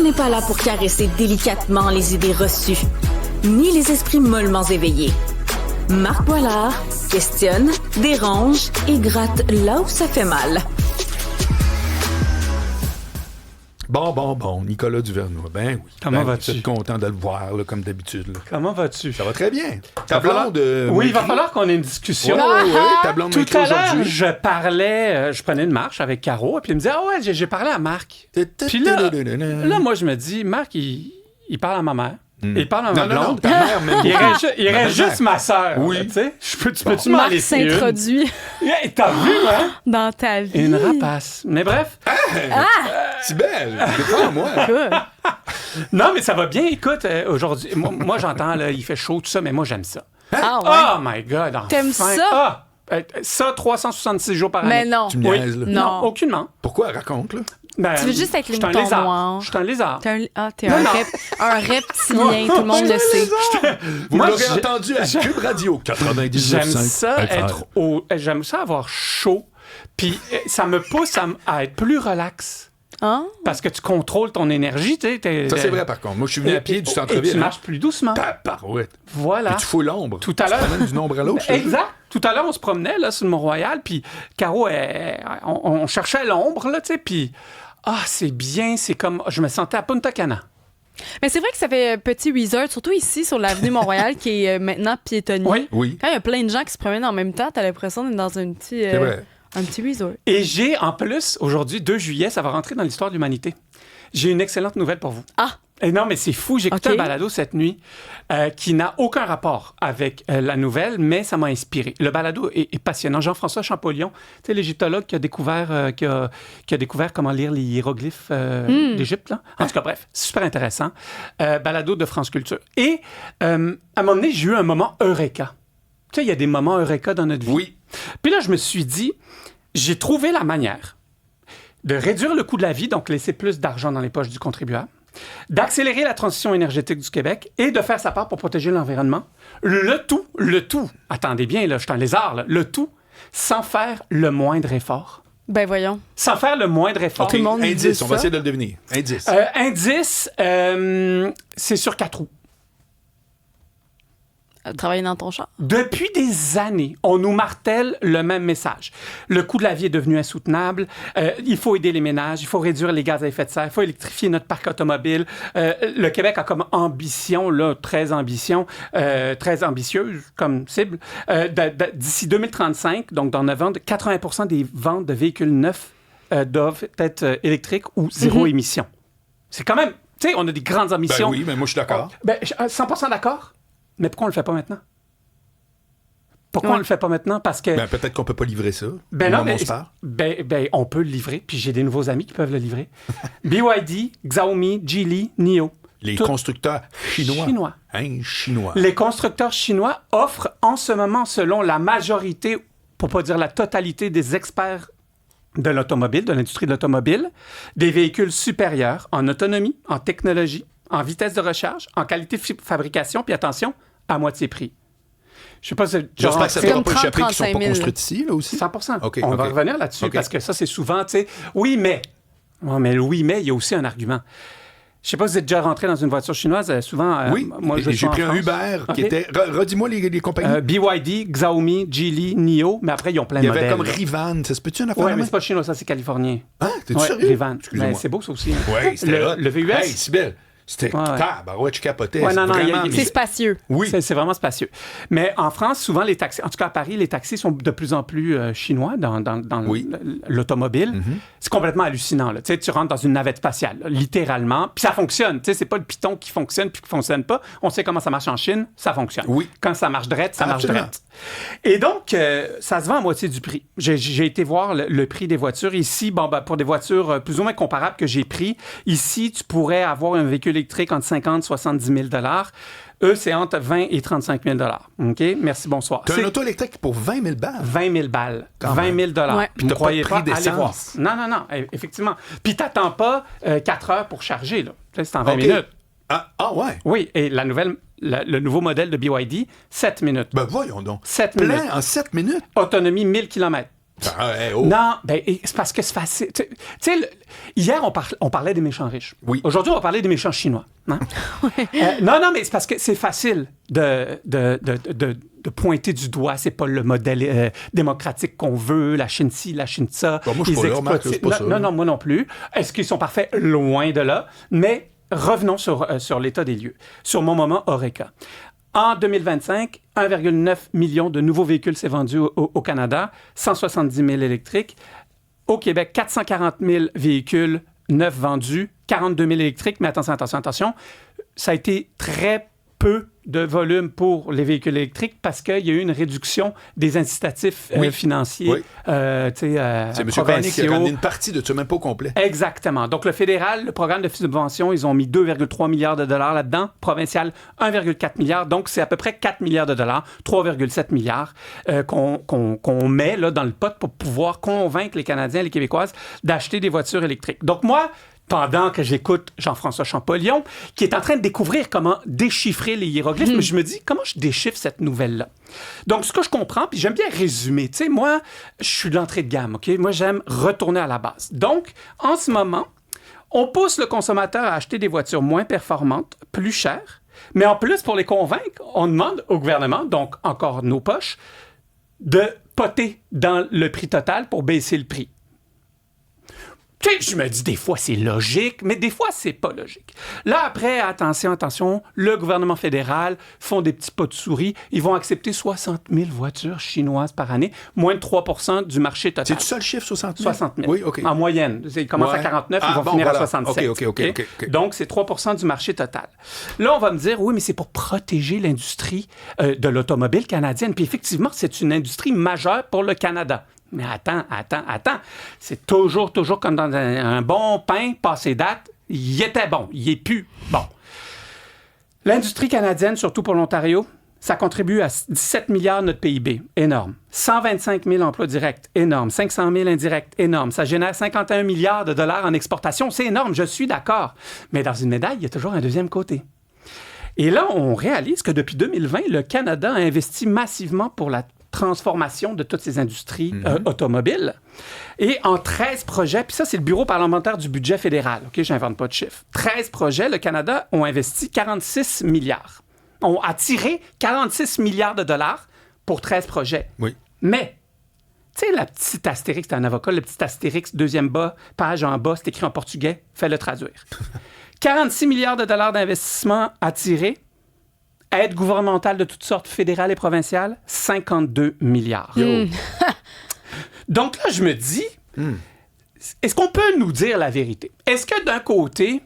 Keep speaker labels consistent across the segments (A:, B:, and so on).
A: n'est pas là pour caresser délicatement les idées reçues, ni les esprits mollement éveillés. Marc Boilard questionne, dérange et gratte là où ça fait mal.
B: Bon, Nicolas Duvernois. Ben oui.
C: Comment vas-tu?
B: Je suis content de le voir, là, comme d'habitude. Là.
C: Comment vas-tu?
B: Ça va très bien. Ta blonde...
C: Oui, il va falloir qu'on ait une discussion.
B: Oui, ta blonde
C: Tout
B: m'écrit
C: à l'heure,
B: aujourd'hui.
C: je prenais une marche avec Caro, et puis il me disait, ah ouais, j'ai parlé à Marc. Puis là, moi, je me dis, Marc, il parle à ma mère. Il parle à ma blonde.
B: Non, ta mère, même
C: Il reste juste ma sœur.
B: Oui.
C: Tu sais, peux-tu m'en
D: Marc
C: laisser une?
D: s'introduit
C: Hey, t'as vu, hein?
D: dans ta vie.
C: Une rapace. Mais bref.
B: C'est belle. Défends-moi.
C: Non, mais ça va bien. Écoute, aujourd'hui, moi j'entends, là, il fait chaud, tout ça, mais moi, j'aime ça.
D: Ah ouais?
C: Oh my God, enfin.
D: T'aimes ça?
C: Ah! Ça, 366 jours par
D: Mais
C: année.
D: non.
B: Tu me
C: Oui.
B: niaises, là.
C: Non, aucunement.
B: Pourquoi? Raconte, là.
C: Ben,
D: Tu veux juste être
C: je suis
D: le
C: un
D: mouton
C: lézard.
D: noir.
C: Je suis un lézard.
D: T'es un reptilien, tout le monde le sait.
B: Vous
C: Moi,
B: l'aurez entendu à Cube Radio 99.5.
C: J'aime ça avoir chaud, puis ça me pousse à être plus relax.
D: Hein?
C: Parce que tu contrôles ton énergie, tu sais.
B: Ça, c'est vrai, par contre. Moi, je suis venu à pied du centre-ville.
C: Et tu marches plus doucement.
B: Tabarouette.
C: Voilà.
B: Et tu fous l'ombre.
C: Tout à l'heure.
B: Tu te promènes d'une ombre à l'autre. je te jure.
C: Exact. Tout à l'heure, on se promenait là, sur le Mont-Royal, puis Caro, on cherchait l'ombre, là, tu sais, puis c'est bien, c'est comme, je me sentais à Punta Cana.
D: Mais c'est vrai que ça fait petit resort, surtout ici sur l'avenue Mont-Royal, qui est maintenant piétonnier.
B: Oui.
D: Quand il y a plein de gens qui se promènent en même temps, t'as l'impression d'être dans un petit,
B: C'est vrai.
D: un petit resort.
C: Et j'ai, en plus, aujourd'hui, 2 juillet, ça va rentrer dans l'histoire de l'humanité. J'ai une excellente nouvelle pour vous.
D: Ah!
C: Et non, mais c'est fou. J'ai écouté
D: OK.
C: un balado cette nuit qui n'a aucun rapport avec la nouvelle, mais ça m'a inspiré. Le balado est passionnant. Jean-François Champollion, tu sais, l'égyptologue qui a découvert, qui a découvert comment lire les hiéroglyphes d'Égypte. Là. En tout cas, bref, super intéressant. Balado de France Culture. Et à un moment donné, j'ai eu un moment eureka. Tu sais, il y a des moments eureka dans notre vie.
B: Oui.
C: Puis là, je me suis dit, j'ai trouvé la manière de réduire le coût de la vie, donc laisser plus d'argent dans les poches du contribuable, d'accélérer la transition énergétique du Québec et de faire sa part pour protéger l'environnement. Le tout, attendez bien, là, je suis un lézard, là, le tout, sans faire le moindre effort.
D: Ben voyons.
C: Sans faire le moindre effort.
D: Tout le monde dit
B: Indice, on va
D: ça.
B: essayer de le devenir. Indice.
C: Indice, c'est sur 4 roues.
D: Travailler dans ton char.
C: Depuis des années, on nous martèle le même message. Le coût de la vie est devenu insoutenable. Il faut aider les ménages. Il faut réduire les gaz à effet de serre. Il faut électrifier notre parc automobile. Le Québec a comme ambition, là, très ambitieuse comme cible, d'ici 2035, donc dans 9 ans, 80% des ventes de véhicules neufs doivent être électriques ou zéro émission. C'est quand même... Tu sais, on a des grandes ambitions.
B: Ben oui, mais moi, je suis d'accord.
C: 100% d'accord. Mais pourquoi on le fait pas maintenant? Pourquoi on le fait pas maintenant? Parce que...
B: Ben, peut-être qu'on peut pas livrer ça.
C: Ben non,
B: Au moment où
C: mais
B: on se parle.
C: on peut le livrer. Puis j'ai des nouveaux amis qui peuvent le livrer. BYD, Xiaomi, Geely, NIO.
B: Les
C: Tout-
B: constructeurs chinois. Hein, chinois.
C: Les constructeurs chinois offrent en ce moment, selon la majorité, pour pas dire la totalité des experts de l'automobile, de l'industrie de l'automobile, des véhicules supérieurs en autonomie, en technologie, en vitesse de recharge, en qualité de fabrication, puis attention, à moitié prix. Je sais pas si...
B: J'espère que ça ne
D: comme
B: va pas échapper qu'ils
D: 30-35
B: sont
D: 000.
B: pas construits ici, là aussi.
C: 100%.
B: OK,
C: On
B: OK.
C: va revenir là-dessus,
B: OK.
C: parce que ça, c'est souvent, tu sais, oui, mais... Ouais, mais le oui, mais, il y a aussi un argument. Je sais pas si vous êtes déjà rentré dans une voiture chinoise, souvent...
B: Oui,
C: moi, je
B: et j'ai
C: suis
B: pris
C: en
B: un
C: France.
B: Uber qui
C: OK.
B: était... Redis-moi les compagnies.
C: BYD, Xiaomi, Geely, NIO, mais après, ils ont plein
B: Il y
C: de modèles.
B: avait comme Rivan. Ça se peut-tu une affaire
C: Oui,
B: de
C: mais
B: même?
C: c'est pas chinois, ça, c'est californien.
B: Hein? T'es-tu
C: Ouais,
B: sérieux?
C: Rivan.
B: Excusez-moi.
C: Mais c'est beau, ça aussi. Hein.
B: Oui, c'était hot.
C: Le VUS?
B: Hey, c'est belle. C'était
C: Ouais.
B: tabarouette, je capotais.
C: Ouais,
B: C'est
C: non, non,
B: vraiment...
C: il y a-
D: C'est spacieux.
B: Oui.
C: C'est vraiment spacieux. Mais en France, souvent, les taxis, en tout cas à Paris, les taxis sont de plus en plus chinois dans
B: Oui.
C: l'automobile. C'est complètement hallucinant. Là. Tu sais, tu rentres dans une navette spatiale, là, littéralement. Puis ça fonctionne. Tu sais, c'est pas le piton qui fonctionne puis qui fonctionne pas. On sait comment ça marche en Chine, ça fonctionne.
B: Oui.
C: Quand ça marche drette, ça marche
B: Absolument.
C: drette. Et donc, ça se vend à moitié du prix. J'ai été voir le prix des voitures. Ici, pour des voitures plus ou moins comparables que j'ai pris, ici, tu pourrais avoir un véhicule électrique entre 50 et 70 000 $. Eux, c'est entre 20 et 35 000 $. OK? Merci, bonsoir.
B: T'as
C: C'est
B: un auto électrique pour 20 000 balles.
C: 20 000 balles.
B: Quand
C: 20 000 $.
D: Ouais.
C: Puis
B: t'as
C: croyez
B: pas de prix
C: allez voir.
B: d'essence.
C: Non, effectivement. Puis t'attends pas 4 heures pour charger, là. Tu sais, c'est en 20
B: OK.
C: minutes.
B: Ah ouais?
C: Oui, et le nouveau modèle de BYD, 7 minutes.
B: Ben voyons donc.
C: 7
B: Plein
C: minutes.
B: en 7 minutes.
C: Autonomie 1000 km. Non, c'est parce que c'est facile. Tu sais, hier, on parlait des méchants riches.
B: Oui.
C: Aujourd'hui, on va parler des méchants chinois. Hein? Non, mais c'est parce que c'est facile de pointer du doigt. C'est pas le modèle démocratique qu'on veut, la Chine ci, la Chine ça.
B: Moi, je suis pas là, remarque, c'est pas ça.
C: Non, moi non plus. Est-ce qu'ils sont parfaits? Loin de là. Mais revenons sur l'état des lieux. Sur mon moment Horeca. En 2025, 1,9 million de nouveaux véhicules s'est vendu au Canada, 170 000 électriques. Au Québec, 440 000 véhicules neufs vendus, 42 000 électriques. Mais attention, ça a été très peu de volume pour les véhicules électriques parce qu'il y a eu une réduction des incitatifs financiers.
B: Oui. C'est M. Carney qui a ramené une partie de ça, même pas au complet.
C: Exactement. Donc, le fédéral, le programme de subvention, ils ont mis 2,3 milliards de dollars là-dedans. Provincial, 1,4 milliard. Donc, c'est à peu près 4 milliards de dollars, 3,7 milliards qu'on met là, dans le pot pour pouvoir convaincre les Canadiens et les Québécoises d'acheter des voitures électriques. Donc, moi, pendant que j'écoute Jean-François Champollion, qui est en train de découvrir comment déchiffrer les hiéroglyphes, mais je me dis, comment je déchiffre cette nouvelle-là? Donc, ce que je comprends, puis j'aime bien résumer, tu sais, moi, je suis de l'entrée de gamme, OK? Moi, j'aime retourner à la base. Donc, en ce moment, on pousse le consommateur à acheter des voitures moins performantes, plus chères, mais en plus, pour les convaincre, on demande au gouvernement, donc encore nos poches, de poter dans le prix total pour baisser le prix. Tu sais, je me dis, des fois, c'est logique, mais des fois, c'est pas logique. Là, après, attention, le gouvernement fédéral font des petits pas de souris. Ils vont accepter 60 000 voitures chinoises par année, moins de 3 % du marché total.
B: C'est-tu ça le chiffre, 60 000?
C: 60 000.
B: Oui, OK.
C: En moyenne. Ils commencent à 49, ils vont finir à 67.
B: OK.
C: Donc, c'est 3 % du marché total. Là, on va me dire, oui, mais c'est pour protéger l'industrie de l'automobile canadienne. Puis effectivement, c'est une industrie majeure pour le Canada. Mais attends. C'est toujours comme dans un bon pain passé date. Il était bon, il est plus bon. L'industrie canadienne, surtout pour l'Ontario, ça contribue à 17 milliards de notre PIB. Énorme. 125 000 emplois directs. Énorme. 500 000 indirects. Énorme. Ça génère 51 milliards de dollars en exportation. C'est énorme, je suis d'accord. Mais dans une médaille, il y a toujours un deuxième côté. Et là, on réalise que depuis 2020, le Canada a investi massivement pour la transformation de toutes ces industries automobiles. Et en 13 projets, puis ça, c'est le Bureau parlementaire du budget fédéral, OK, j'invente pas de chiffres. 13 projets, le Canada ont investi 46 milliards. Ont attiré 46 milliards de dollars pour 13 projets.
B: Oui.
C: Mais, tu sais, la petite astérix, t'es un avocat, le petit astérix, deuxième bas, page en bas, c'est écrit en portugais, fais-le traduire. 46 milliards de dollars d'investissement attirés. Aide gouvernementale de toutes sortes, fédérales et provinciales, 52 milliards. Donc là, je me dis, est-ce qu'on peut nous dire la vérité? Est-ce que d'un côté,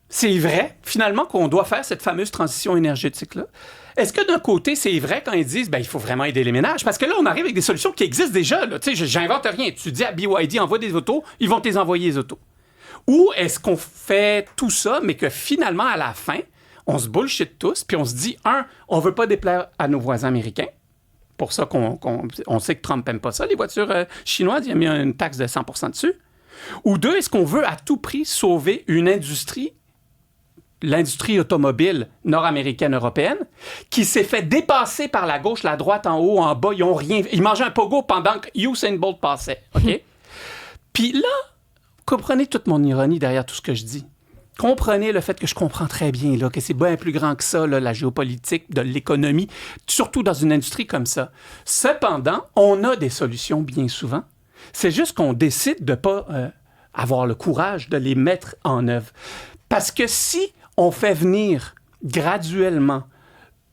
C: c'est vrai, finalement, qu'on doit faire cette fameuse transition énergétique-là? Est-ce que d'un côté, c'est vrai quand ils disent, il faut vraiment aider les ménages? Parce que là, on arrive avec des solutions qui existent déjà. Là. Tu sais, j'invente rien. Tu dis à BYD, envoie des autos, ils vont te les envoyer, les autos. Ou est-ce qu'on fait tout ça, mais que finalement, à la fin, on se bullshit tous, puis on se dit, on veut pas déplaire à nos voisins américains. Pour ça on sait que Trump n'aime pas ça, les voitures chinoises. Il a mis une taxe de 100 % dessus. Ou deux, est-ce qu'on veut à tout prix sauver une industrie, l'industrie automobile nord-américaine, européenne, qui s'est fait dépasser par la gauche, la droite, en haut, en bas. Ils ont rien. Ils mangeaient un pogo pendant que Usain Bolt passait. OK? Puis là, comprenez toute mon ironie derrière tout ce que je dis. Comprenez le fait que je comprends très bien là, que c'est bien plus grand que ça, là, la géopolitique, de l'économie, surtout dans une industrie comme ça. Cependant, on a des solutions bien souvent. C'est juste qu'on décide de ne pas avoir le courage de les mettre en œuvre. Parce que si on fait venir graduellement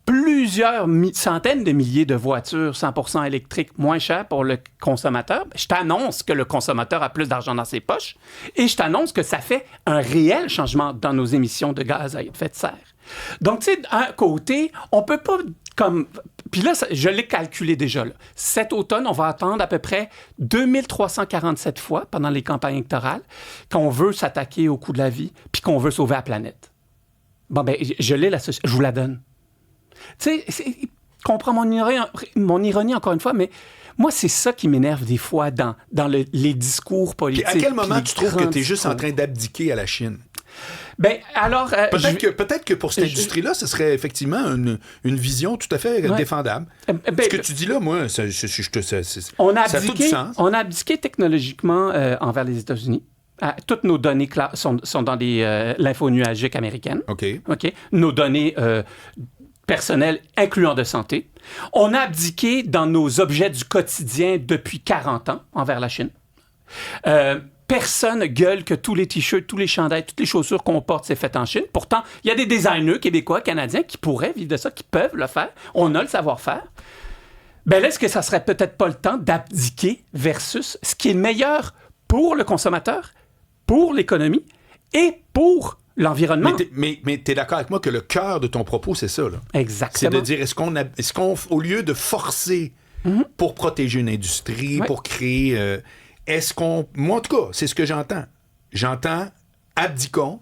C: plusieurs centaines de milliers de voitures 100% électriques moins chères pour le consommateur, je t'annonce que le consommateur a plus d'argent dans ses poches et je t'annonce que ça fait un réel changement dans nos émissions de gaz à effet de serre. Donc, tu sais, d'un côté, on peut pas comme... Puis là, je l'ai calculé déjà. Là. Cet automne, on va attendre à peu près 2347 fois pendant les campagnes électorales qu'on veut s'attaquer au coût de la vie puis qu'on veut sauver la planète. Bon, je l'ai, je vous la donne. Tu sais, comprends mon ironie encore une fois, mais moi, c'est ça qui m'énerve des fois dans les discours politiques.
B: Puis à quel moment tu trouves que tu es juste en train d'abdiquer à la Chine?
C: Ben, alors...
B: peut-être que pour cette industrie-là, ce serait effectivement une vision tout à fait défendable. Ce que tu dis là, moi, ça a tout du sens.
C: On a abdiqué technologiquement envers les États-Unis. Toutes nos données sont dans l'info nuagique américaine.
B: OK.
C: Nos données personnelles, incluant de santé. On a abdiqué dans nos objets du quotidien depuis 40 ans envers la Chine. Personne gueule que tous les t-shirts, tous les chandails, toutes les chaussures qu'on porte, c'est fait en Chine. Pourtant, il y a des designers québécois, canadiens qui pourraient vivre de ça, qui peuvent le faire. On a le savoir-faire. Ben là, est-ce que ça serait peut-être pas le temps d'abdiquer versus ce qui est meilleur pour le consommateur, pour l'économie et pour l'environnement?
B: Mais tu es d'accord avec moi que le cœur de ton propos, c'est ça, là.
C: Exactement.
B: C'est de dire, est-ce qu'on au lieu de forcer pour protéger une industrie, pour créer... moi, en tout cas, c'est ce que j'entends. J'entends abdiquons.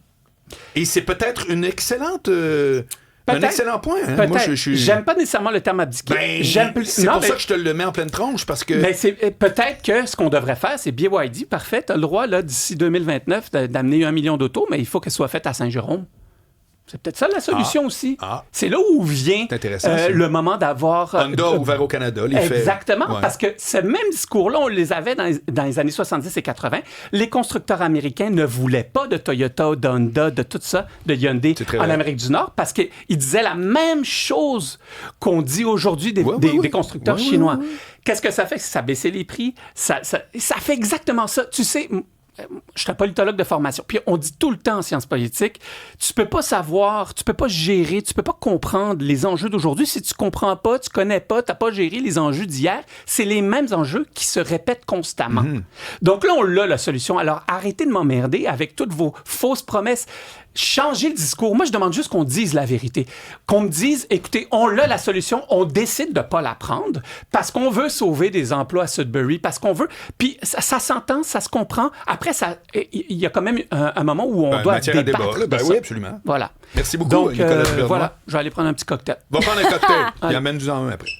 B: Et c'est peut-être un excellent point. Hein? Moi,
C: j'aime pas nécessairement le terme abdiquer.
B: C'est pour ça que je te le mets en pleine tronche, parce que...
C: Mais peut-être que ce qu'on devrait faire, c'est BYD, parfait, tu as le droit, là, d'ici 2029, d'amener 1 million d'autos, mais il faut qu'elles soient faites à Saint-Jérôme. C'est peut-être ça la solution aussi. C'est là où vient le moment d'avoir...
B: Honda a ouvert au Canada.
C: Exactement, parce que ce même discours-là, on les avait dans les années 70 et 80. Les constructeurs américains ne voulaient pas de Toyota, d'Honda, de tout ça, de Hyundai en Amérique du Nord, parce qu'ils disaient la même chose qu'on dit aujourd'hui des constructeurs chinois. Qu'est-ce que ça fait? Ça a baissé les prix. Ça fait exactement ça. Tu sais... Je suis un politologue de formation. Puis on dit tout le temps en sciences politiques, tu peux pas savoir, tu peux pas gérer, tu peux pas comprendre les enjeux d'aujourd'hui si tu comprends pas, tu connais pas, t'as pas géré les enjeux d'hier. C'est les mêmes enjeux qui se répètent constamment. Donc là, on a la solution. Alors arrêtez de m'emmerder avec toutes vos fausses promesses. Changez le discours. Moi, je demande juste qu'on dise la vérité. Qu'on me dise, écoutez, on a la solution, on décide de pas la prendre parce qu'on veut sauver des emplois à Sudbury, parce qu'on veut... Puis ça s'entend, ça se comprend. Après, il y a quand même un moment où on doit débattre.
B: Oui, absolument.
C: Voilà.
B: Merci beaucoup,
C: donc,
B: Nicolas.
C: Voilà, je vais aller prendre un petit cocktail.
B: Va prendre un cocktail, puis amène-nous-en un après.